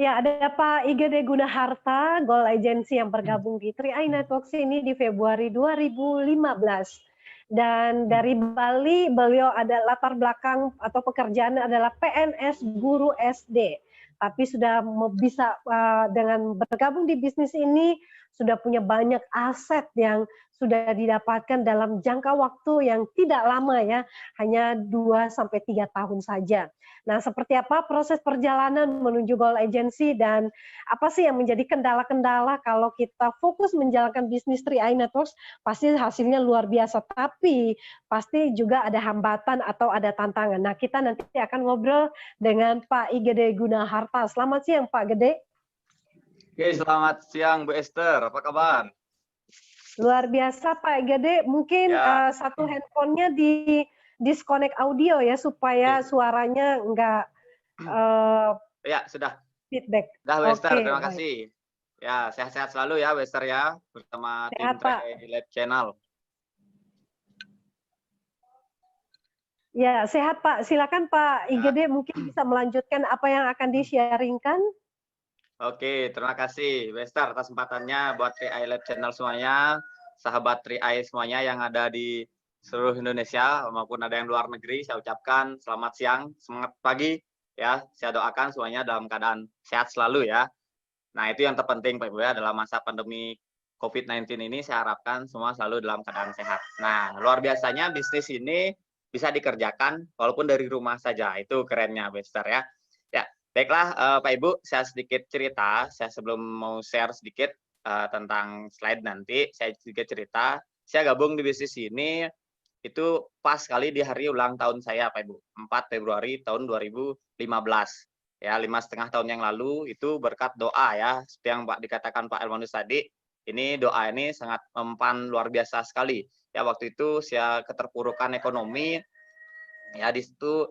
Ya, ada Pak IGD Gunaharta, Goal Agency yang bergabung di 3i Networks ini di Februari 2015. Dan dari Bali, beliau ada latar belakang atau pekerjaan adalah PNS guru SD. Tapi sudah bisa dengan bergabung di bisnis ini, sudah punya banyak aset yang sudah didapatkan dalam jangka waktu yang tidak lama ya, hanya 2-3 tahun saja. Nah, seperti apa proses perjalanan menuju Goal Agency dan apa sih yang menjadi kendala-kendala kalau kita fokus menjalankan bisnis 3i Networks, pasti hasilnya luar biasa, tapi pasti juga ada hambatan atau ada tantangan. Nah, kita nanti akan ngobrol dengan Pak Igede Gunaharta. Selamat siang, Pak Gede. Oke, selamat siang Bu Esther, apa kabar? Luar biasa Pak Gede, mungkin Ya. satu handphonenya di disconnect audio ya supaya suaranya enggak Ya, sudah. Feedback. Sudah Wester, Oke, terima baik. kasih. Ya, sehat-sehat selalu ya Wester ya, bersama tim Sehat, Pak. 3i Live Channel. Ya, sehat Pak. Silakan Pak IGD mungkin bisa melanjutkan apa yang akan di-sharingkan. Oke, terima kasih Wester atas kesempatannya buat 3i Live Channel semuanya, sahabat 3i semuanya yang ada di seluruh Indonesia maupun ada yang luar negeri. Saya ucapkan selamat siang, semangat pagi ya. Saya doakan semuanya dalam keadaan sehat selalu ya. Nah, itu yang terpenting Pak Ibu ya, dalam masa pandemi COVID-19 ini saya harapkan semua selalu dalam keadaan sehat. Nah, luar biasanya bisnis ini bisa dikerjakan walaupun dari rumah saja. Itu kerennya Wester ya. Ya, baiklah Pak Ibu, saya sedikit cerita, saya sebelum mau share sedikit tentang slide nanti, saya sedikit cerita. Saya gabung di bisnis ini itu pas sekali di hari ulang tahun saya Pak Ibu, 4 Februari tahun 2015. Ya, 5,5 tahun yang lalu itu berkat doa ya, seperti yang Pak dikatakan Pak Elmanus tadi, ini doa ini sangat mempan luar biasa sekali. Ya, waktu itu saya keterpurukan ekonomi, ya di situ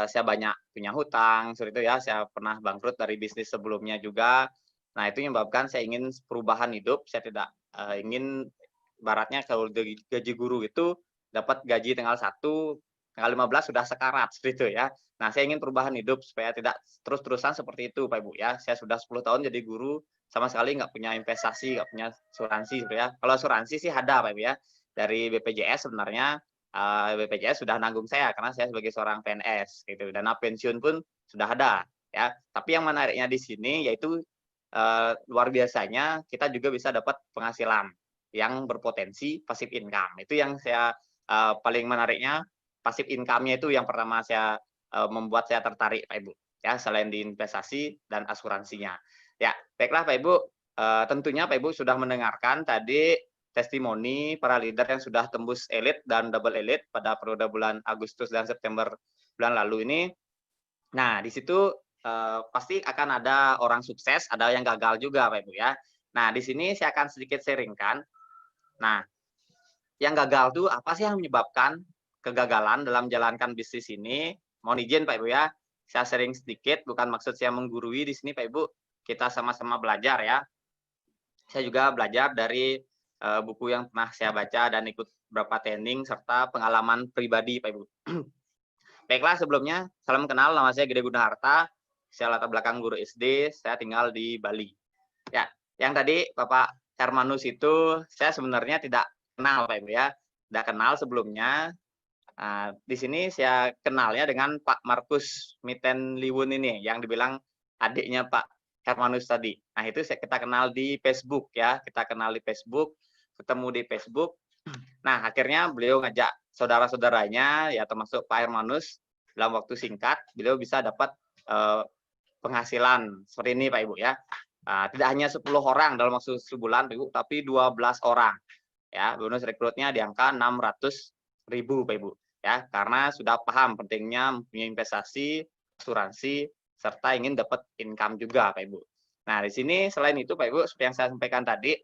saya banyak punya hutang, seperti itu ya, saya pernah bangkrut dari bisnis sebelumnya juga. Nah, itu menyebabkan saya ingin perubahan hidup, saya tidak ingin baratnya kalau gaji guru itu dapat gaji tanggal 1, tanggal 15 sudah sekarat, seperti itu ya. Nah, saya ingin perubahan hidup supaya tidak terus-terusan seperti itu, Pak Ibu ya. Saya sudah 10 tahun jadi guru, sama sekali nggak punya investasi, nggak punya asuransi, gitu ya. Kalau asuransi sih ada, Pak Ibu ya. Dari BPJS sebenarnya, BPJS sudah nanggung saya karena saya sebagai seorang PNS, gitu. Dana pensiun pun sudah ada, ya. Tapi yang menariknya di sini yaitu luar biasanya kita juga bisa dapat penghasilan yang berpotensi passive income. Itu yang saya paling menariknya, passive income-nya itu yang pertama saya membuat saya tertarik Pak Ibu ya, selain di investasi dan asuransinya. Ya, baiklah Pak Ibu, tentunya Pak Ibu sudah mendengarkan tadi testimoni para leader yang sudah tembus elite dan double elite pada periode bulan Agustus dan September bulan lalu ini. Nah, di situ pasti akan ada orang sukses, ada yang gagal juga Pak Ibu ya. Nah, di sini saya akan sedikit sharingkan. Nah, yang gagal tuh apa sih yang menyebabkan kegagalan dalam menjalankan bisnis ini? Mohon izin Pak Ibu ya, saya sharing sedikit, bukan maksud saya menggurui di sini Pak Ibu, kita sama-sama belajar ya. Saya juga belajar dari buku yang pernah saya baca dan ikut beberapa training serta pengalaman pribadi Pak Ibu. Baiklah, sebelumnya salam kenal, nama saya Gede Gunaharta, saya latar belakang guru SD, saya tinggal di Bali. Ya, yang tadi Bapak Hermanus itu saya sebenarnya tidak kenal Pak Ibu ya, tidak kenal sebelumnya. Di sini saya kenalnya dengan Pak Markus Mitenliwun ini, yang dibilang adiknya Pak Hermanus tadi. Nah, itu kita kenal di Facebook ya, kita kenal di Facebook, ketemu di Facebook. Nah, akhirnya beliau ngajak saudara-saudaranya, ya termasuk Pak Hermanus, dalam waktu singkat, beliau bisa dapat penghasilan seperti ini Pak Ibu ya. Tidak hanya 10 orang dalam waktu sebulan Pak Ibu, tapi 12 orang. Ya, bonus rekrutnya di angka 600.000 Pak Ibu. Ya, karena sudah paham pentingnya mempunyai investasi, asuransi, serta ingin dapat income juga Pak Ibu. Nah, di sini selain itu Pak Ibu, seperti yang saya sampaikan tadi,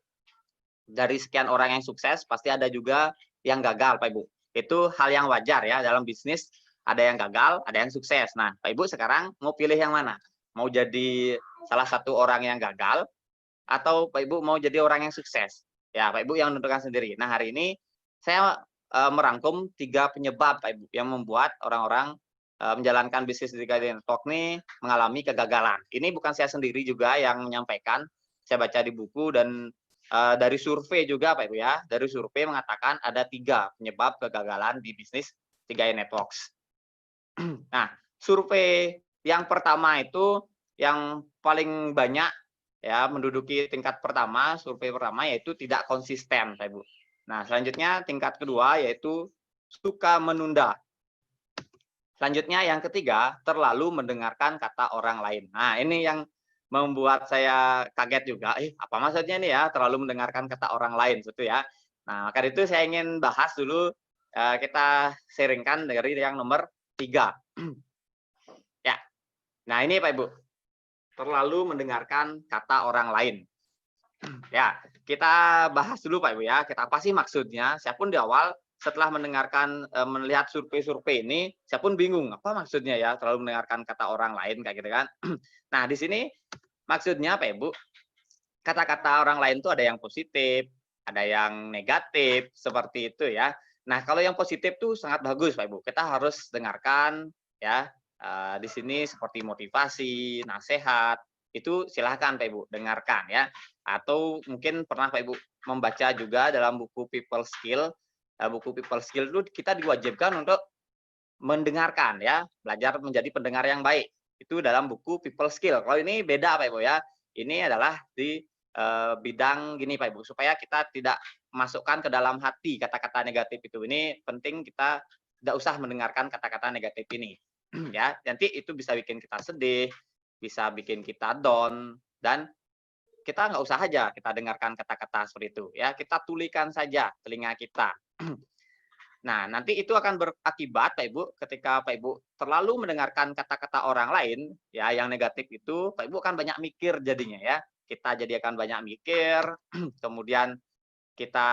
dari sekian orang yang sukses pasti ada juga yang gagal Pak Ibu. Itu hal yang wajar ya, dalam bisnis ada yang gagal, ada yang sukses. Nah, Pak Ibu sekarang mau pilih yang mana? Mau jadi salah satu orang yang gagal atau Pak Ibu mau jadi orang yang sukses? Ya, Pak Ibu yang menentukan sendiri. Nah, hari ini saya merangkum 3 penyebab Pak Ibu yang membuat orang-orang menjalankan bisnis di TRI Network ini mengalami kegagalan. Ini bukan saya sendiri juga yang menyampaikan, saya baca di buku dan dari survei juga Pak Ibu ya, dari survei mengatakan ada 3 penyebab kegagalan di bisnis TRI Networks. Nah, survei yang pertama itu yang paling banyak ya menduduki tingkat pertama, survei pertama yaitu tidak konsisten Pak Ibu. Nah, selanjutnya tingkat kedua yaitu suka menunda. Selanjutnya yang ketiga, terlalu mendengarkan kata orang lain. Nah, ini yang membuat saya kaget juga. Apa maksudnya nih ya, terlalu mendengarkan kata orang lain gitu ya. Nah, maka itu saya ingin bahas dulu, kita sharingkan dari yang nomor 3. Ya. Nah, ini Pak Ibu, terlalu mendengarkan kata orang lain. Ya, kita bahas dulu Pak Ibu ya, kita apa sih maksudnya? Saya pun di awal setelah mendengarkan melihat survei-survei ini, saya pun bingung apa maksudnya ya terlalu mendengarkan kata orang lain kayak gitu kan. Nah, di sini maksudnya Pak Ibu, kata-kata orang lain itu ada yang positif, ada yang negatif, seperti itu ya. Nah, kalau yang positif tuh sangat bagus Pak Ibu. Kita harus dengarkan ya. Di sini seperti motivasi, nasihat, itu silahkan Pak Ibu dengarkan ya. Atau mungkin pernah Pak Ibu membaca juga dalam buku People Skill. Buku People Skill itu kita diwajibkan untuk mendengarkan ya, belajar menjadi pendengar yang baik. Itu dalam buku People Skill. Kalau ini beda Pak Ibu ya. Ini adalah di bidang gini Pak Ibu, supaya kita tidak masukkan ke dalam hati kata-kata negatif itu. Ini penting kita tidak usah mendengarkan kata-kata negatif ini. Ya, nanti itu bisa bikin kita sedih, bisa bikin kita down, dan kita nggak usah aja kita dengarkan kata-kata seperti itu. Ya, kita tulikan saja telinga kita. Nah, nanti itu akan berakibat Pak Ibu ketika Pak Ibu terlalu mendengarkan kata-kata orang lain ya yang negatif itu, Pak Ibu akan banyak mikir jadinya ya. Kita jadi akan banyak mikir, kemudian kita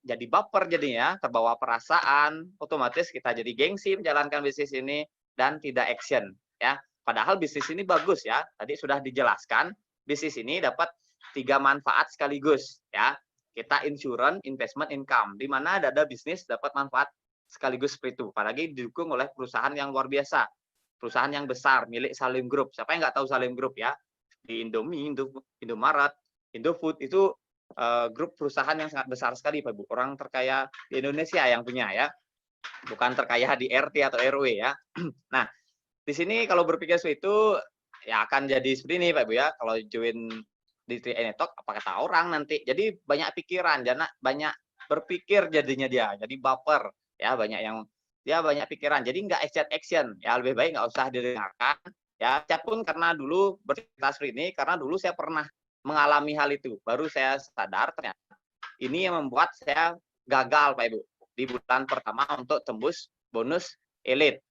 jadi baper jadinya, terbawa perasaan, otomatis kita jadi gengsi menjalankan bisnis ini dan tidak action ya. Padahal bisnis ini bagus ya. Tadi sudah dijelaskan, bisnis ini dapat 3 manfaat sekaligus ya. Kita insurance, investment, income, di mana ada bisnis dapat manfaat sekaligus seperti itu. Apalagi didukung oleh perusahaan yang luar biasa, perusahaan yang besar milik Salim Group. Siapa yang nggak tahu Salim Group ya? Di Indomie, Indomaret, Indofood itu grup perusahaan yang sangat besar sekali Pak Ibu. Orang terkaya di Indonesia yang punya ya, bukan terkaya di RT atau RW ya. Nah, di sini kalau berpikir seperti itu ya akan jadi seperti ini Pak Ibu ya. Kalau join di TRI Network apa kata orang nanti. Jadi banyak pikiran, banyak berpikir jadinya dia. Jadi baper ya, banyak yang dia banyak pikiran. Jadi nggak action. Ya lebih baik nggak usah didengarkan. Ya, saya pun karena dulu bercerita seperti ini karena dulu saya pernah mengalami hal itu. Baru saya sadar ternyata ini yang membuat saya gagal Pak Ibu di bulan pertama untuk tembus bonus elite.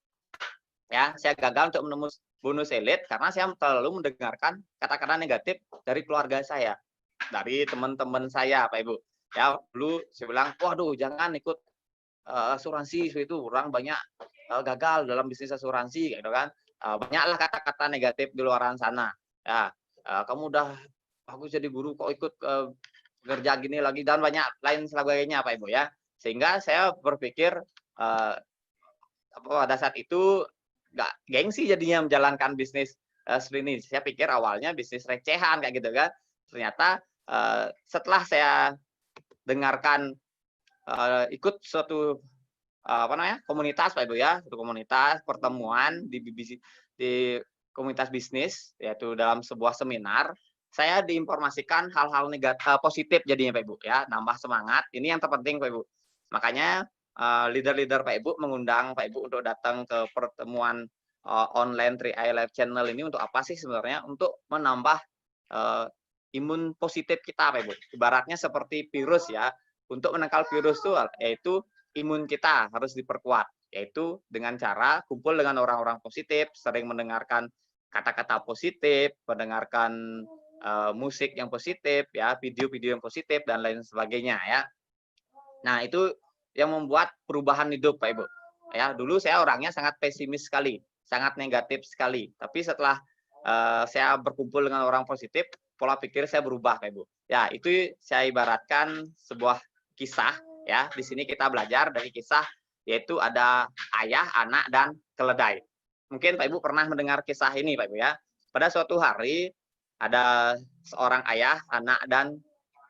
Ya, saya gagal untuk menembus bonus elite karena saya terlalu mendengarkan kata-kata negatif dari keluarga saya, dari teman-teman saya, Pak Ibu. Ya, dulu saya bilang, waduh, jangan ikut asuransi itu, orang banyak gagal dalam bisnis asuransi, gitu kan. Banyaklah kata-kata negatif di luaran sana. Ya, kamu udah bagus jadi guru, kok ikut kerja gini lagi dan banyak lain sebagainya, Pak Ibu ya. Sehingga saya berpikir pada saat itu nggak gengsi jadinya menjalankan bisnis seperti ini. Saya pikir awalnya bisnis recehan kayak gitu kan. Ternyata setelah saya dengarkan ikut suatu komunitas Pak Ibu ya, suatu komunitas pertemuan di komunitas bisnis yaitu dalam sebuah seminar, saya diinformasikan hal-hal positif jadinya Pak Ibu ya, nambah semangat. Ini yang terpenting Pak Ibu. Makanya leader-leader Pak Ibu mengundang Pak Ibu untuk datang ke pertemuan online TRI Live Channel ini untuk apa sih sebenarnya? Untuk menambah imun positif kita Pak Ibu. Ibaratnya seperti virus ya. Untuk menangkal virus itu yaitu imun kita harus diperkuat, yaitu dengan cara kumpul dengan orang-orang positif, sering mendengarkan kata-kata positif, mendengarkan musik yang positif ya, video-video yang positif dan lain sebagainya ya. Nah, itu yang membuat perubahan hidup Pak Ibu. Ya, dulu saya orangnya sangat pesimis sekali, sangat negatif sekali. Tapi setelah saya berkumpul dengan orang positif, pola pikir saya berubah Pak Ibu. Ya, itu saya ibaratkan sebuah kisah ya. Di sini kita belajar dari kisah yaitu ada ayah, anak dan keledai. mungkin Pak Ibu pernah mendengar kisah ini Pak Ibu ya. Pada suatu hari ada seorang ayah, anak dan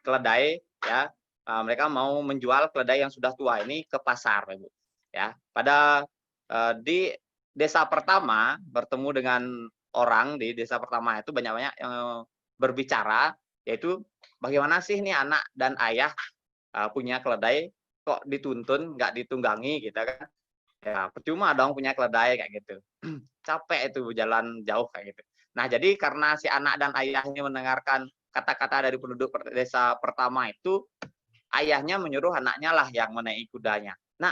keledai ya. Mereka mau menjual keledai yang sudah tua ini ke pasar Pak Ibu. Ya, pada di desa pertama bertemu dengan orang di desa pertama itu banyak-banyak yang berbicara, yaitu bagaimana sih nih anak dan ayah punya keledai kok dituntun nggak ditunggangi gitu kan. Ya percuma dong punya keledai kayak gitu. Capek itu jalan jauh kayak gitu. Nah jadi karena si anak dan ayah ini mendengarkan kata-kata dari penduduk desa pertama itu, ayahnya menyuruh anaknya lah yang menaiki kudanya. Nah,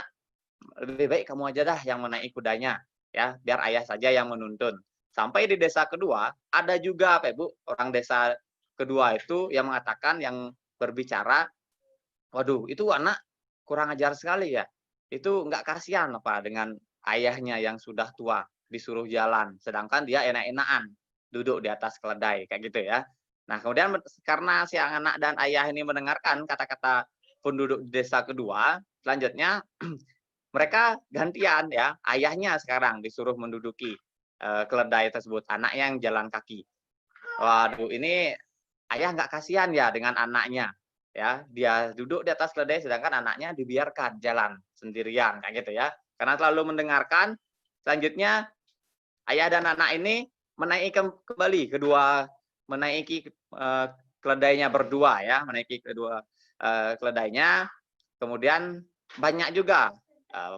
lebih baik kamu aja dah yang menaiki kudanya, ya, biar ayah saja yang menuntun. Sampai di desa kedua, ada juga Pak Ibu, orang desa kedua itu yang mengatakan, yang berbicara, waduh itu anak kurang ajar sekali ya. Itu nggak kasihan apa dengan ayahnya yang sudah tua disuruh jalan, sedangkan dia enak-enakan duduk di atas keledai kayak gitu ya. Nah kemudian karena si anak dan ayah ini mendengarkan kata-kata penduduk desa kedua, selanjutnya mereka gantian ya, ayahnya sekarang disuruh menduduki keledai tersebut, anaknya yang jalan kaki. Waduh, ini ayah nggak kasihan ya dengan anaknya, ya. Dia duduk di atas keledai, sedangkan anaknya dibiarkan jalan sendirian, kayak gitu ya. Karena terlalu mendengarkan, selanjutnya ayah dan anak ini menaiki kembali menaiki keledainya berdua ya, menaiki kedua keledainya. Kemudian banyak juga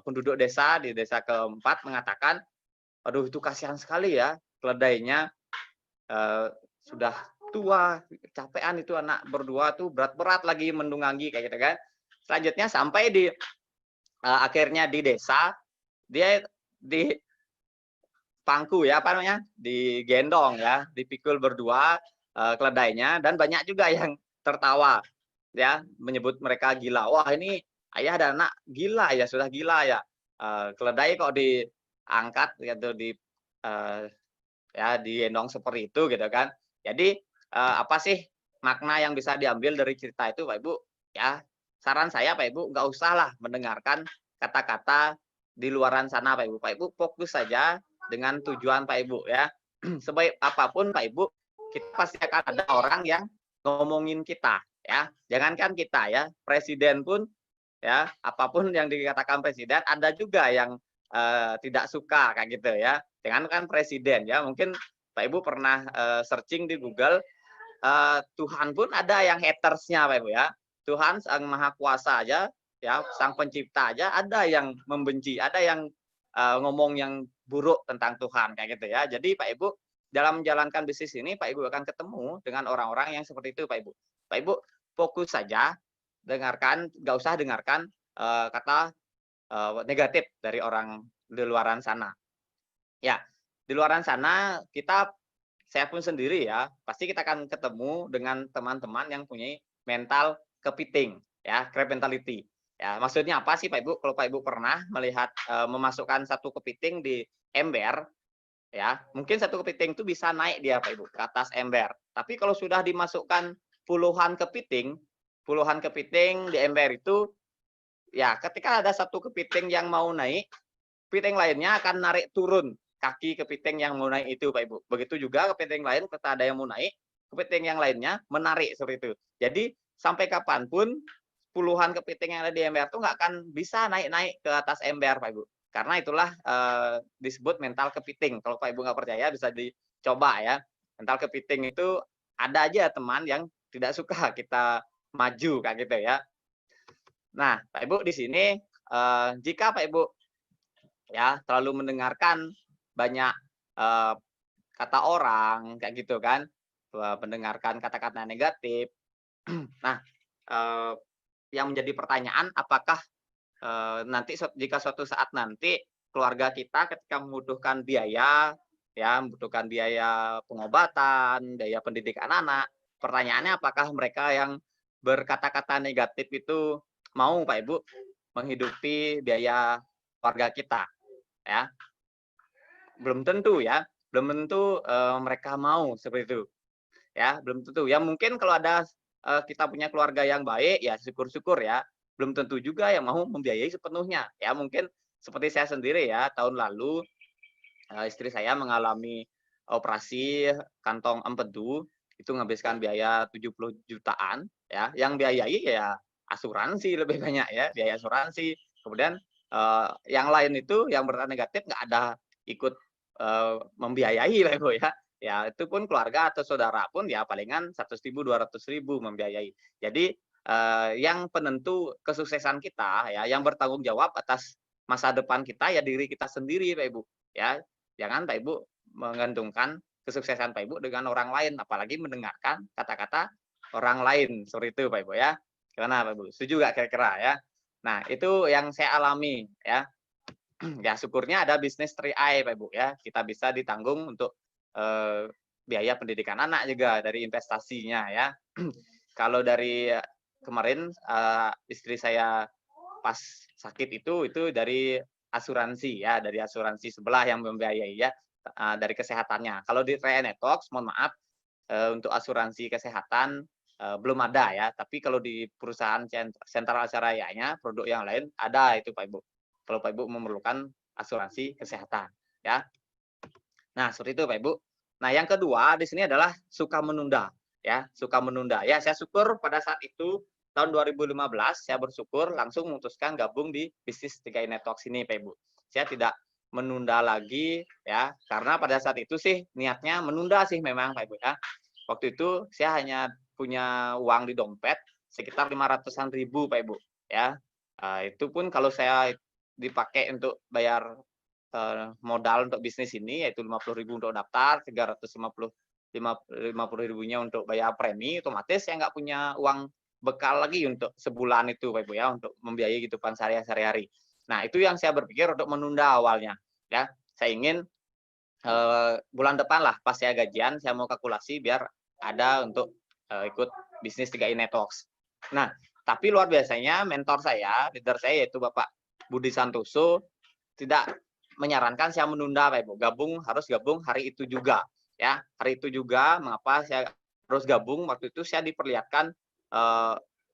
penduduk desa di desa keempat mengatakan, aduh itu kasihan sekali ya keledainya sudah tua, kecapean itu anak berdua tuh berat-berat lagi mendungangi kayak gitu kan. Selanjutnya sampai di akhirnya di desa dia di pangku ya apa namanya? Digendong ya, dipikul berdua keledainya dan banyak juga yang tertawa ya, menyebut mereka gila. Wah, ini ayah dan anak gila ya, sudah gila ya. Keledai kok diangkat gitu ya digendong seperti itu gitu kan. Jadi apa sih makna yang bisa diambil dari cerita itu Pak Ibu? Ya, saran saya Pak Ibu nggak usah lah mendengarkan kata-kata di luaran sana Pak Ibu. Pak Ibu fokus saja dengan tujuan Pak Ibu ya. Sebaik apapun Pak Ibu, kita pasti akan ada orang yang ngomongin kita ya. Jangankan kita ya, presiden pun ya, apapun yang dikatakan presiden ada juga yang tidak suka kayak gitu ya. Jangankan presiden ya, mungkin Pak Ibu pernah searching di Google, Tuhan pun ada yang hatersnya Pak Ibu ya. Tuhan Sang Maha Kuasa aja ya, Sang Pencipta aja ada yang membenci, ada yang ngomong yang buruk tentang Tuhan kayak gitu ya. Jadi Pak Ibu dalam menjalankan bisnis ini Pak Ibu akan ketemu dengan orang-orang yang seperti itu Pak Ibu. Pak Ibu fokus saja dengarkan, nggak usah dengarkan kata negatif dari orang di luaran sana. Ya, di luaran sana saya pun sendiri ya, pasti kita akan ketemu dengan teman-teman yang punya mental kepiting, ya, crab mentality. Ya, maksudnya apa sih Pak Ibu? Kalau Pak Ibu pernah melihat memasukkan satu kepiting di ember, ya, mungkin satu kepiting itu bisa naik dia Pak Ibu ke atas ember. Tapi kalau sudah dimasukkan puluhan kepiting di ember itu, ya, ketika ada satu kepiting yang mau naik, kepiting lainnya akan narik turun kaki kepiting yang mau naik itu, Pak Ibu. Begitu juga kepiting lain ketika ada yang mau naik, kepiting yang lainnya menarik seperti itu. Jadi sampai kapanpun puluhan kepiting yang ada di ember itu nggak akan bisa naik-naik ke atas ember, Pak Ibu. Karena itulah disebut mental kepiting. Kalau Pak Ibu nggak percaya bisa dicoba ya. Mental kepiting itu ada aja teman yang tidak suka kita maju kayak gitu ya. Nah, Pak Ibu di sini jika Pak Ibu ya terlalu mendengarkan banyak kata orang kayak gitu kan, mendengarkan kata-kata negatif. Nah, yang menjadi pertanyaan apakah nanti jika suatu saat nanti keluarga kita ketika membutuhkan biaya ya, membutuhkan biaya pengobatan, biaya pendidikan anak, pertanyaannya apakah mereka yang berkata-kata negatif itu mau Pak Ibu menghidupi biaya keluarga kita ya? Belum tentu ya, belum tentu mereka mau seperti itu ya, belum tentu ya. Mungkin kalau ada kita punya keluarga yang baik ya syukur-syukur ya, belum tentu juga yang mau membiayai sepenuhnya ya. Mungkin seperti saya sendiri ya, tahun lalu istri saya mengalami operasi kantong empedu, itu menghabiskan biaya 70 jutaan ya, yang biayai ya asuransi lebih banyak ya, biaya asuransi. Kemudian yang lain itu yang berkata negatif nggak ada ikut membiayai lah Ibu ya. Ya itu pun keluarga atau saudara pun ya palingan 100.000 200.000 membiayai. Jadi yang penentu kesuksesan kita ya, yang bertanggung jawab atas masa depan kita ya diri kita sendiri Pak Ibu ya. Jangan Pak Ibu menggantungkan kesuksesan Pak Ibu dengan orang lain, apalagi mendengarkan kata-kata orang lain seperti itu Pak Ibu ya. Gimana Pak Ibu? Setuju nggak kira-kira ya? Nah itu yang saya alami ya. Ya syukurnya ada bisnis 3i Pak Ibu ya. Kita bisa ditanggung untuk biaya pendidikan anak juga dari investasinya ya. Kalau dari kemarin istri saya pas sakit itu dari asuransi ya, dari asuransi sebelah yang membiayai ya, dari kesehatannya. Kalau di Rea Networks, mohon maaf untuk asuransi kesehatan belum ada ya, tapi kalau di perusahaan sentral Asarayanya, produk yang lain ada itu Pak Ibu. Kalau Pak Ibu memerlukan asuransi kesehatan ya. Nah, seperti itu Pak Ibu. Nah, yang kedua di sini adalah suka menunda ya, suka menunda. Ya, saya syukur pada saat itu tahun 2015 saya bersyukur langsung memutuskan gabung di bisnis 3i Networks ini Pak Ibu. Saya tidak menunda lagi ya, karena pada saat itu sih niatnya menunda sih memang Pak Ibu ya. Waktu itu saya hanya punya uang di dompet sekitar 500-an ribu Pak Ibu ya. Itu pun kalau saya dipakai untuk bayar modal untuk bisnis ini yaitu 50.000 untuk daftar, 350 ribunya untuk bayar premi, otomatis saya nggak punya uang bekal lagi untuk sebulan itu Pak Ibu ya, untuk membiayai kehidupan sehari-hari. Nah itu yang saya berpikir untuk menunda awalnya ya. Saya ingin bulan depan lah pas saya gajian saya mau kalkulasi biar ada untuk ikut bisnis 3i Networks. Nah tapi luar biasanya mentor saya, leader saya yaitu Bapak Budi Santoso tidak menyarankan saya menunda Pak Ibu, harus gabung hari itu juga ya. Hari itu juga mengapa saya harus gabung, waktu itu saya diperlihatkan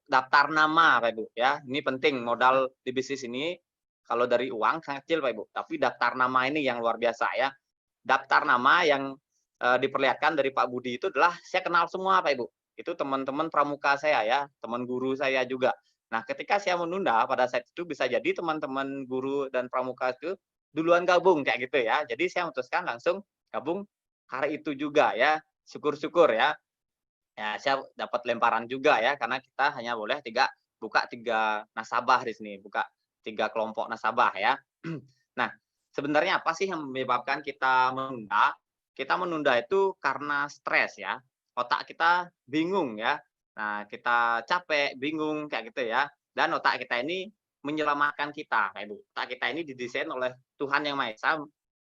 daftar nama Pak Ibu ya. Ini penting, modal di bisnis ini kalau dari uang sangat kecil Pak Ibu, tapi daftar nama ini yang luar biasa ya. Daftar nama yang diperlihatkan dari Pak Budi itu adalah saya kenal semua Pak Ibu. Itu teman-teman pramuka saya ya, teman guru saya juga. Nah, ketika saya menunda pada saat itu bisa jadi teman-teman guru dan pramuka itu duluan gabung kayak gitu ya. Jadi saya memutuskan langsung gabung hari itu juga ya. Syukur-syukur ya. Ya, saya dapat lemparan juga ya karena kita hanya boleh buka tiga nasabah di sini, buka 3 kelompok nasabah ya. Nah, sebenarnya apa sih yang menyebabkan kita menunda? Kita menunda itu karena stres ya. Otak kita bingung ya. Nah, kita capek, bingung kayak gitu ya. Dan otak kita ini menyelamatkan kita, Pak Ibu. Otak kita ini didesain oleh Tuhan Yang Maha Esa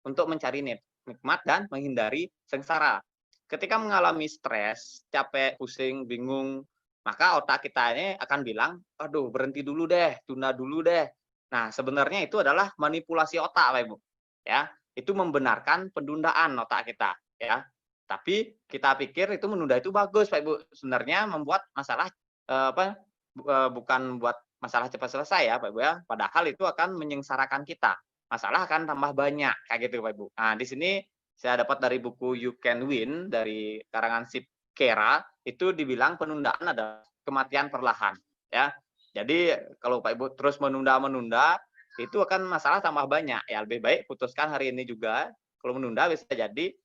untuk mencari nikmat dan menghindari sengsara. Ketika mengalami stres, capek, pusing, bingung, maka otak kita ini akan bilang, aduh berhenti dulu deh, tunda dulu deh. Nah, sebenarnya itu adalah manipulasi otak, Pak Ibu. Ya, itu membenarkan penundaan otak kita, ya. Tapi kita pikir itu menunda itu bagus, Pak Ibu. Sebenarnya membuat masalah bukan buat masalah cepat selesai ya, Pak Ibu ya. Padahal itu akan menyengsarakan kita. Masalah akan tambah banyak kayak gitu, Pak Ibu. Nah, di sini saya dapat dari buku You Can Win dari karangan Sip Kera, itu dibilang penundaan adalah kematian perlahan, ya. Jadi kalau Pak Ibu terus menunda-menunda, itu akan masalah tambah banyak. Ya lebih baik putuskan hari ini juga. Kalau menunda bisa jadi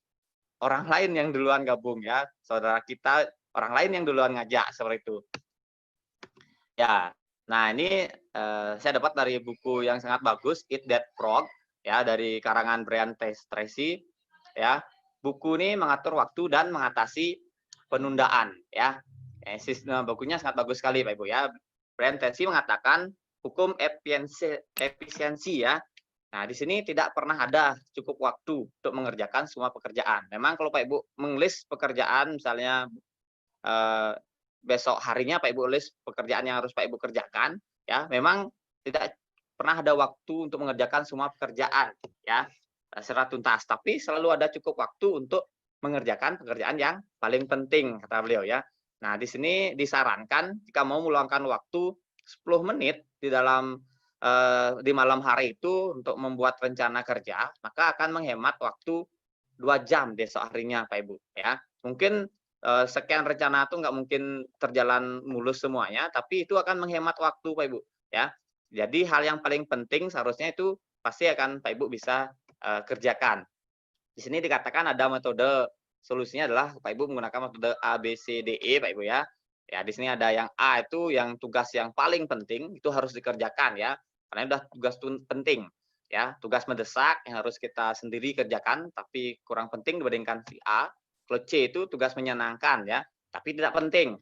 orang lain yang duluan gabung ya, saudara kita, orang lain yang duluan ngajak seperti itu. Ya, nah ini saya dapat dari buku yang sangat bagus, Eat That Frog, ya dari karangan Brian Tracy. Ya, buku ini mengatur waktu dan mengatasi penundaan. Ya, bukunya sangat bagus sekali, Pak Ibu ya. Brian Tracy mengatakan hukum efisiensi ya. Nah, di sini tidak pernah ada cukup waktu untuk mengerjakan semua pekerjaan. Memang kalau Pak Ibu mengelis pekerjaan, misalnya besok harinya Pak Ibu list pekerjaan yang harus Pak Ibu kerjakan, ya memang tidak pernah ada waktu untuk mengerjakan semua pekerjaan, ya secara tuntas. Tapi selalu ada cukup waktu untuk mengerjakan pekerjaan yang paling penting, kata beliau ya. Nah, di sini disarankan jika mau meluangkan waktu 10 menit di dalam di malam hari itu untuk membuat rencana kerja, maka akan menghemat waktu 2 jam besok harinya Pak Ibu ya. Mungkin sekian rencana itu nggak mungkin terjalan mulus semuanya, tapi itu akan menghemat waktu Pak Ibu ya. Jadi hal yang paling penting seharusnya itu pasti akan Pak Ibu bisa kerjakan. Di sini dikatakan ada metode, solusinya adalah Pak Ibu menggunakan metode A, B, C, D, E Pak Ibu ya. Ya di sini ada yang A itu yang tugas yang paling penting itu harus dikerjakan ya. Karena udah tugas penting ya, tugas mendesak yang harus kita sendiri kerjakan tapi kurang penting dibandingkan si A. Kalau C itu tugas menyenangkan ya, tapi tidak penting.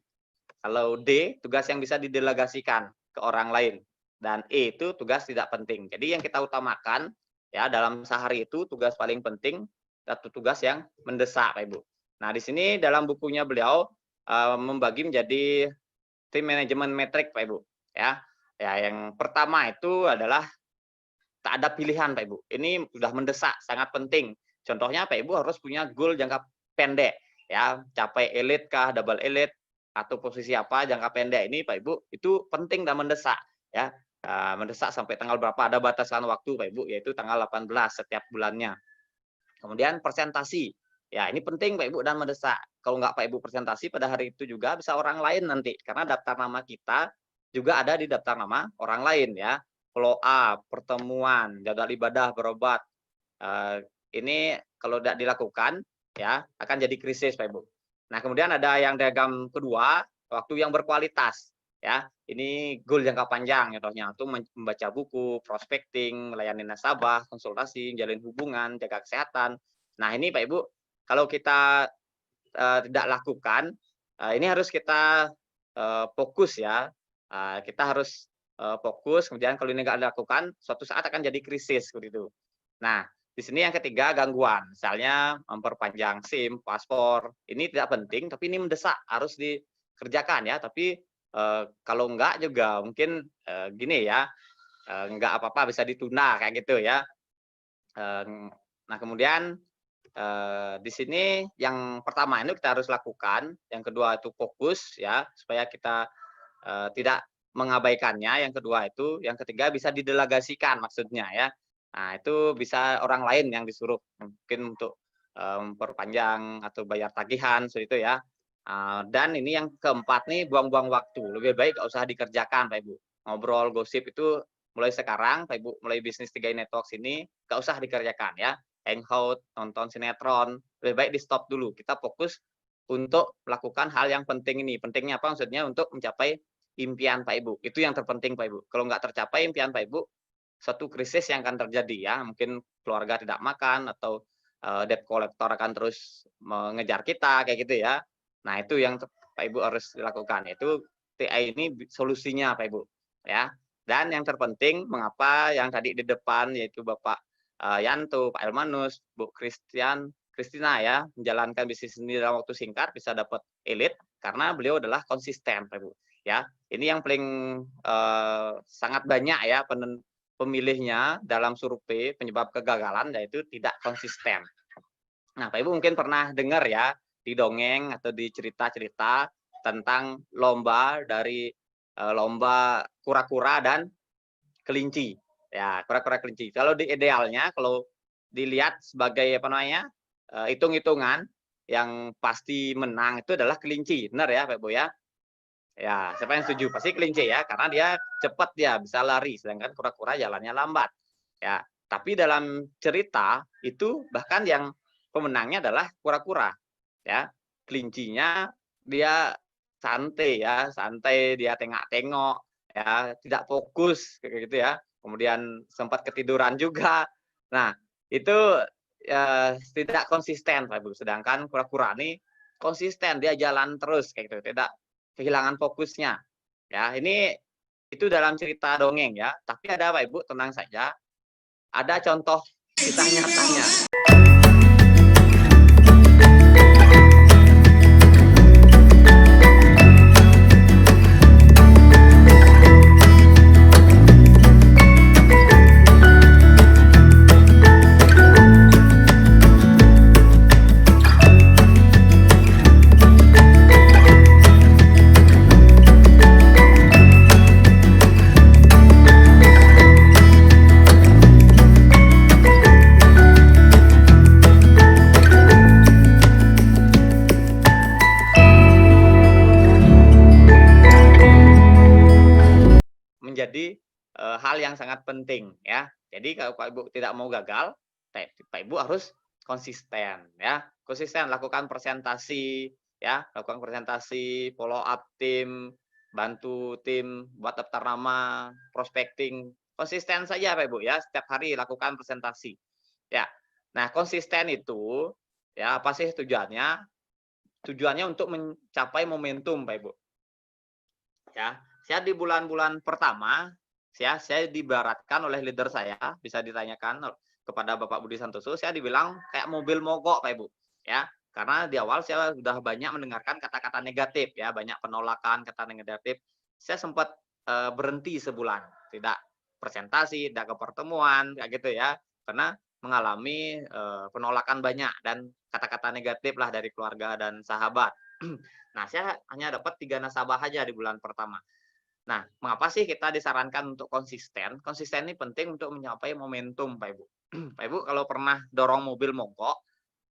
Kalau D tugas yang bisa didelegasikan ke orang lain, dan E itu tugas tidak penting. Jadi yang kita utamakan ya dalam sehari itu tugas paling penting satu tugas yang mendesak Pak Ibu. Nah di sini dalam bukunya beliau membagi menjadi tim manajemen metrik Pak Ibu ya. Ya yang pertama itu adalah tak ada pilihan Pak Ibu. Ini sudah mendesak, sangat penting. Contohnya Pak Ibu harus punya goal jangka pendek ya, capai elite kah, double elite atau posisi apa jangka pendek ini Pak Ibu itu penting dan mendesak ya. Mendesak sampai tanggal berapa, ada batasan waktu Pak Ibu, yaitu tanggal 18 setiap bulannya. Kemudian presentasi ya, ini penting Pak Ibu dan mendesak. Kalau nggak Pak Ibu presentasi pada hari itu juga bisa orang lain nanti, karena daftar nama kita juga ada di daftar nama orang lain ya. Follow up, pertemuan, jadwal ibadah, berobat, ini kalau tidak dilakukan ya akan jadi krisis Pak Ibu. Nah kemudian ada yang diagram kedua, waktu yang berkualitas ya. Ini goal jangka panjang contohnya untuk membaca buku, prospecting, melayani nasabah, konsultasi, jalin hubungan, jaga kesehatan. Nah ini Pak Ibu kalau kita tidak lakukan, ini harus kita fokus ya. Kita harus fokus, kemudian kalau ini nggak dilakukan, suatu saat akan jadi krisis seperti itu. Nah, di sini yang ketiga gangguan, misalnya memperpanjang SIM, paspor, ini tidak penting, tapi ini mendesak, harus dikerjakan ya. Tapi kalau enggak juga mungkin gini ya, enggak apa-apa bisa ditunda kayak gitu ya. Nah kemudian di sini yang pertama ini kita harus lakukan, yang kedua itu fokus ya supaya kita tidak mengabaikannya, yang kedua itu, yang ketiga bisa didelegasikan maksudnya ya. Nah itu bisa orang lain yang disuruh mungkin untuk memperpanjang atau bayar tagihan seperti itu ya. Dan ini yang keempat nih, buang-buang waktu, lebih baik nggak usah dikerjakan Pak Ibu. Ngobrol gosip itu mulai sekarang Pak Ibu, mulai bisnis 3i Networks ini nggak usah dikerjakan ya. Hangout, nonton sinetron, lebih baik di stop dulu, kita fokus untuk melakukan hal yang penting ini. Pentingnya apa maksudnya? Untuk mencapai impian Pak Ibu, itu yang terpenting Pak Ibu. Kalau nggak tercapai impian Pak Ibu, satu krisis yang akan terjadi ya, mungkin keluarga tidak makan atau debt collector akan terus mengejar kita kayak gitu ya. Nah itu yang Pak Ibu harus dilakukan, itu TI ini solusinya Pak Ibu ya. Dan yang terpenting, mengapa yang tadi di depan yaitu Bapak Yanto, Pak Elmanus, Bu Kristina ya, menjalankan bisnis ini dalam waktu singkat bisa dapat elite karena beliau adalah konsisten Pak Ibu ya. Ini yang paling sangat banyak ya pemilihnya dalam survei penyebab kegagalan, yaitu tidak konsisten. Nah Pak Ibu mungkin pernah dengar ya di dongeng atau di cerita-cerita tentang lomba dari lomba kura-kura dan kelinci ya, kura-kura kelinci. Kalau di idealnya, kalau dilihat sebagai apa namanya hitung-hitungan, yang pasti menang itu adalah kelinci, benar ya Pak Ibu ya. Ya, siapa yang setuju? Pasti kelinci ya, karena dia cepat, dia bisa lari, sedangkan kura-kura jalannya lambat. Ya, tapi dalam cerita itu bahkan yang pemenangnya adalah kura-kura. Ya, kelincinya dia santai ya, santai, dia tengok-tengok ya, tidak fokus kayak gitu ya. Kemudian sempat ketiduran juga. Nah, itu tidak konsisten Pak Ibu. Sedangkan kura-kura ini konsisten, dia jalan terus kayak gitu, tidak kehilangan fokusnya. Ya, ini itu dalam cerita dongeng ya. Tapi ada Pak Ibu, tenang saja. Ada contoh kisah nyatanya. menjadi hal yang sangat penting ya. Jadi kalau Pak Ibu tidak mau gagal, Pak Ibu harus konsisten ya. Konsisten lakukan presentasi ya, lakukan presentasi, follow up tim, bantu tim buat daftar nama, prospecting. Konsisten saja Pak Ibu ya, setiap hari lakukan presentasi. Ya. Nah, konsisten itu ya apa sih tujuannya? Tujuannya untuk mencapai momentum Pak Ibu. Ya, saya di bulan-bulan pertama saya dibaratkan oleh leader saya, bisa ditanyakan kepada Bapak Budi Santoso, saya dibilang kayak mobil mogok Pak Ibu. Ya, karena di awal saya sudah banyak mendengarkan kata-kata negatif ya, banyak penolakan kata negatif. Saya sempat berhenti sebulan, tidak presentasi, tidak ke pertemuan kayak gitu ya. Karena mengalami penolakan banyak dan kata-kata negatif lah dari keluarga dan sahabat. Nah, saya hanya dapat 3 nasabah aja di bulan pertama. Nah, mengapa sih kita disarankan untuk konsisten? Konsisten ini penting untuk mencapai momentum, Pak Ibu. Pak Ibu kalau pernah dorong mobil mogok,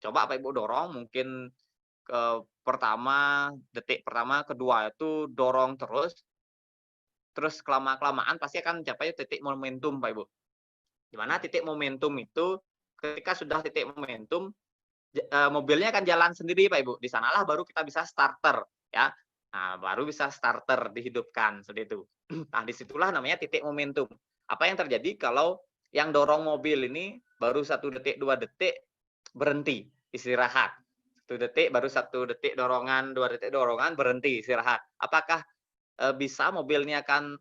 coba Pak Ibu dorong mungkin ke pertama, detik pertama, kedua itu dorong terus kelamaan pasti akan mencapai titik momentum, Pak Ibu. Di mana titik momentum itu ketika sudah titik momentum mobilnya akan jalan sendiri Pak Ibu. Di sanalah baru kita bisa starter ya. Nah, baru bisa starter dihidupkan seperti itu. Nah, disitulah namanya titik momentum. Apa yang terjadi kalau yang dorong mobil ini baru 1 detik, 2 detik berhenti istirahat. 1 detik baru 1 detik dorongan, 2 detik dorongan berhenti istirahat. Apakah bisa mobilnya akan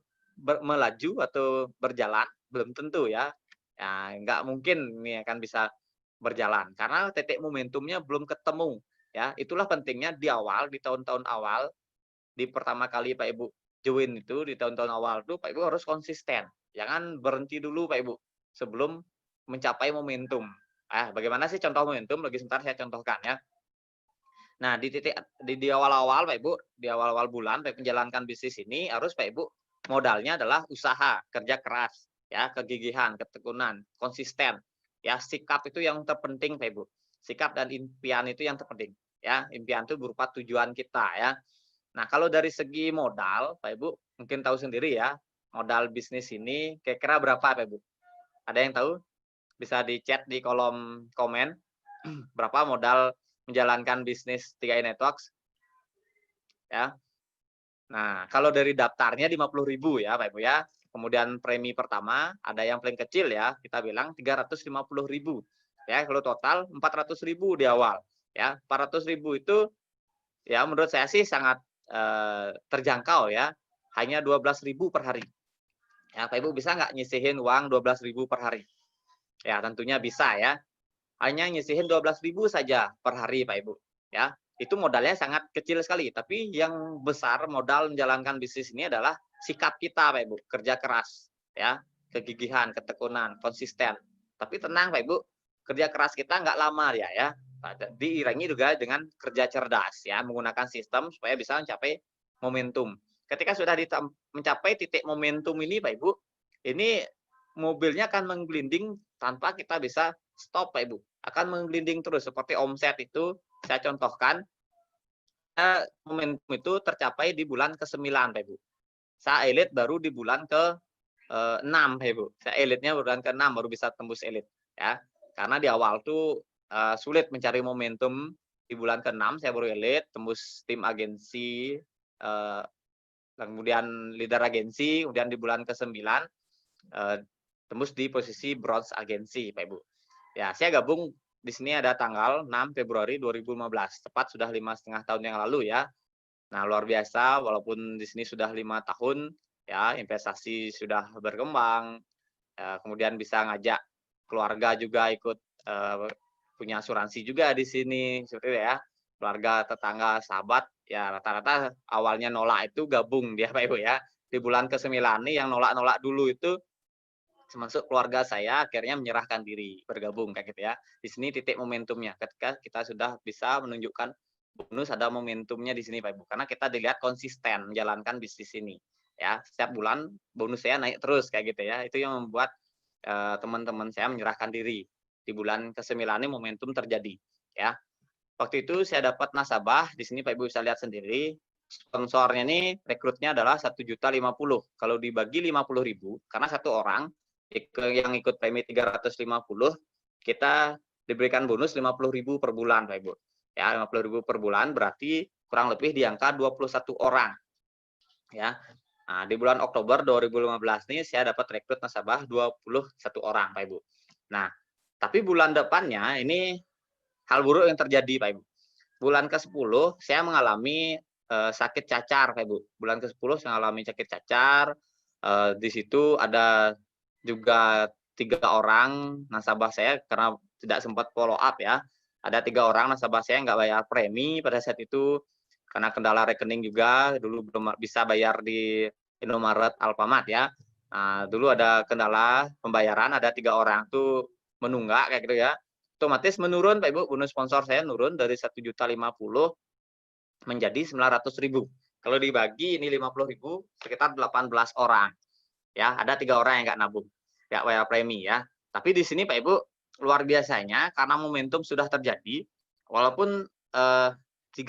melaju atau berjalan? Belum tentu ya. Ya, nggak mungkin ini akan bisa berjalan karena titik momentumnya belum ketemu ya. Itulah pentingnya di awal, di tahun-tahun awal, di pertama kali Pak Ibu join itu, di tahun-tahun awal itu Pak Ibu harus konsisten, jangan berhenti dulu Pak Ibu sebelum mencapai momentum. Bagaimana sih contoh momentum? Lagi sebentar saya contohkan ya. Nah, di awal-awal Pak Ibu, di awal-awal bulan Pak Ibu menjalankan bisnis ini harus Pak Ibu modalnya adalah usaha, kerja keras, ya, kegigihan, ketekunan, konsisten. Ya, sikap itu yang terpenting Pak Ibu. Sikap dan impian itu yang terpenting, ya. Impian itu berupa tujuan kita ya. Nah, kalau dari segi modal, Pak Ibu mungkin tahu sendiri ya, modal bisnis ini kira-kira berapa Pak Ibu? Ada yang tahu? Bisa di-chat di kolom komen berapa modal menjalankan bisnis 3i Networks ya. Nah, kalau dari daftarnya 50.000 ya Pak Ibu ya. Kemudian premi pertama ada yang paling kecil ya, kita bilang 350.000. Ya, kalau total 400.000 di awal ya. 400.000 itu ya menurut saya sih sangat terjangkau ya. Hanya 12.000 per hari. Ya, Pak Ibu bisa nggak nyisihin uang 12.000 per hari? Ya, tentunya bisa ya. Hanya nyisihin 12.000 saja per hari Pak Ibu ya. Itu modalnya sangat kecil sekali, tapi yang besar modal menjalankan bisnis ini adalah sikap kita Pak Ibu, kerja keras ya, kegigihan, ketekunan, konsisten. Tapi tenang Pak Ibu, kerja keras kita nggak lama ya. Diiringi juga dengan kerja cerdas ya, menggunakan sistem supaya bisa mencapai momentum. Ketika sudah mencapai titik momentum ini Pak Ibu, ini mobilnya akan menggelinding tanpa kita bisa stop Pak Ibu. Akan menggelinding terus seperti omset itu saya contohkan momentum itu tercapai di bulan ke-9 Pak Ibu. Saya elit baru di bulan ke-6 Pak Ibu. Saya elitnya bulan ke-6 baru bisa tembus elit ya. Karena di awal tuh sulit mencari momentum, di bulan ke-6 saya baru elit, tembus tim agensi, kemudian leader agensi, kemudian di bulan ke-9 tembus di posisi bronze agensi Pak Ibu. Ya, saya gabung di sini ada tanggal 6 Februari 2015, tepat sudah 5,5 tahun yang lalu ya. Nah, luar biasa walaupun di sini sudah 5 tahun ya, investasi sudah berkembang, kemudian bisa ngajak keluarga juga ikut punya asuransi juga di sini seperti itu ya. Keluarga, tetangga, sahabat ya rata-rata awalnya nolak itu gabung dia Pak Ibu ya. Di bulan ke-9 nih yang nolak-nolak dulu itu termasuk keluarga saya akhirnya menyerahkan diri bergabung kayak gitu ya. Di sini titik momentumnya ketika kita sudah bisa menunjukkan bonus ada momentumnya di sini Pak Ibu karena kita dilihat konsisten menjalankan bisnis ini ya. Setiap bulan bonus saya naik terus kayak gitu ya. Itu yang membuat teman-teman saya menyerahkan diri. Di bulan ke-9 ini momentum terjadi ya. Waktu itu saya dapat nasabah di sini Pak Ibu bisa lihat sendiri sponsornya ini rekrutnya adalah 1.050.000. Kalau dibagi 50.000, karena satu orang yang ikut premi 350, kita diberikan bonus 50.000 per bulan, Pak Ibu. Ya, 50.000 per bulan berarti kurang lebih di angka 21 orang. Ya. Nah, di bulan Oktober 2015 ini saya dapat rekrut nasabah 21 orang, Pak Ibu. Nah, tapi bulan depannya ini hal buruk yang terjadi, Pak Ibu. Bulan ke-10 saya mengalami sakit cacar, Pak Ibu. Bulan ke-10 saya mengalami sakit cacar. Di situ ada juga 3 orang nasabah saya karena tidak sempat follow up ya. Ada 3 orang nasabah saya nggak bayar premi pada saat itu karena kendala rekening juga. Dulu belum bisa bayar di Indomaret, Alfamart ya. Nah, dulu ada kendala pembayaran, ada 3 orang tuh menunggak kayak gitu ya. Otomatis menurun Pak Ibu, bonus sponsor saya nurun dari 1.050.000 menjadi 900.000. Kalau dibagi ini 50.000 sekitar 18 orang. Ya, ada 3 orang yang nggak nabung, nggak bayar premi ya. Tapi di sini Pak Ibu luar biasanya karena momentum sudah terjadi, walaupun 3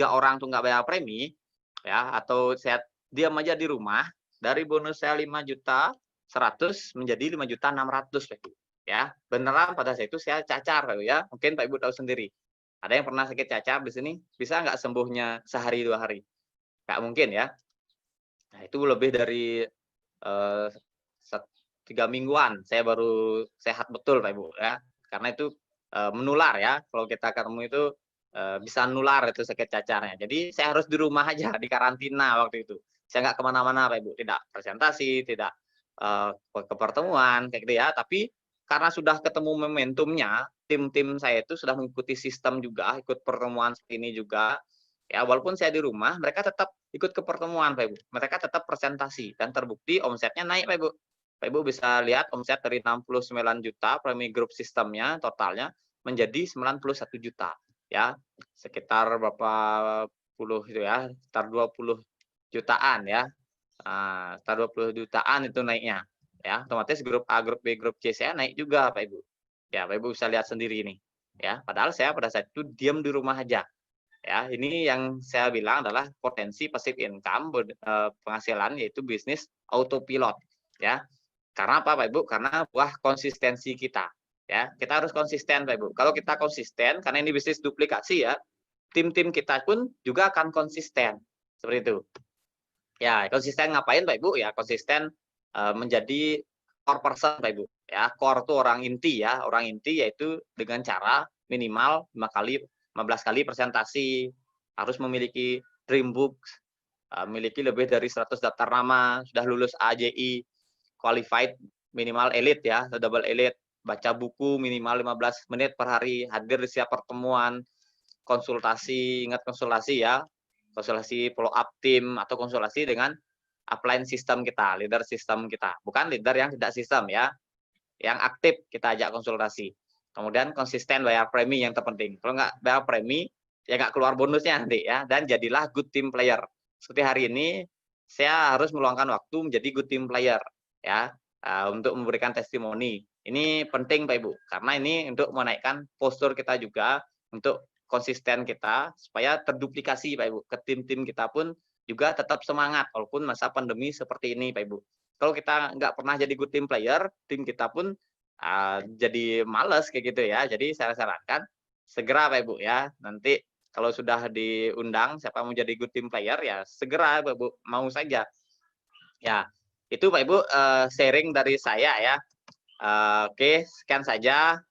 orang tuh nggak bayar premi ya, atau saya diam aja di rumah, dari bonus saya 5.100.000 menjadi 5.600.000 Pak Ibu. Ya, beneran pada saat itu saya cacar Pak Ibu ya. Mungkin Pak Ibu tahu sendiri. Ada yang pernah sakit cacar di sini, bisa nggak sembuhnya sehari 2 hari? Nggak mungkin ya. Nah, itu lebih dari 3 mingguan saya baru sehat betul Pak Ibu ya. Karena itu menular ya. Kalau kita ketemu itu bisa nular itu sakit cacarnya. Jadi saya harus di rumah aja, di karantina waktu itu. Saya nggak kemana-mana Pak Ibu, tidak presentasi, tidak ke pertemuan kayak gitu ya. Tapi karena sudah ketemu momentumnya, tim-tim saya itu sudah mengikuti sistem juga, ikut pertemuan ini juga. Ya, walaupun saya di rumah, mereka tetap ikut ke pertemuan, Pak Ibu. Mereka tetap presentasi dan terbukti omsetnya naik, Pak Ibu. Pak Ibu bisa lihat omset dari 69 juta premi grup sistemnya totalnya menjadi 91 juta ya. Sekitar berapa puluh itu ya, sekitar 20 jutaan ya. Sekitar 20 jutaan itu naiknya. Ya, otomatis grup A, grup B, grup C saya naik juga, Pak Ibu. Ya, Pak Ibu bisa lihat sendiri ini. Ya, padahal saya pada saat itu diam di rumah aja. Ya, ini yang saya bilang adalah potensi passive income penghasilan yaitu bisnis autopilot ya. Karena apa Pak Ibu? Karena buah konsistensi kita ya. Kita harus konsisten Pak Ibu. Kalau kita konsisten karena ini bisnis duplikasi ya, tim-tim kita pun juga akan konsisten. Seperti itu. Ya, konsisten ngapain Pak Ibu? Ya, konsisten menjadi core person Pak Ibu. Ya, core itu orang inti ya. Orang inti yaitu dengan cara minimal 15 kali presentasi, harus memiliki dream book, memiliki lebih dari 100 daftar nama, sudah lulus AJI, qualified minimal elite ya, double elite, baca buku minimal 15 menit per hari, hadir di setiap pertemuan, konsultasi, ingat konsultasi ya, konsultasi follow up tim atau konsultasi dengan upline sistem kita, leader sistem kita, bukan leader yang tidak sistem ya, yang aktif kita ajak konsultasi. Kemudian konsisten bayar premi yang terpenting. Kalau nggak bayar premi, ya nggak keluar bonusnya nanti ya. Dan jadilah good team player. Seperti hari ini, saya harus meluangkan waktu menjadi good team player ya, untuk memberikan testimoni. Ini penting Pak Ibu, karena ini untuk menaikkan postur kita juga, untuk konsisten kita supaya terduplikasi Pak Ibu. Ke tim-tim kita pun juga tetap semangat walaupun masa pandemi seperti ini Pak Ibu. Kalau kita nggak pernah jadi good team player, tim kita pun jadi males kayak gitu ya. Jadi saya sarankan segera Pak Ibu ya. Nanti kalau sudah diundang siapa mau jadi good team player ya segera Pak Ibu, mau saja. Ya, itu Pak Ibu sharing dari saya ya. Oke, sekian saja.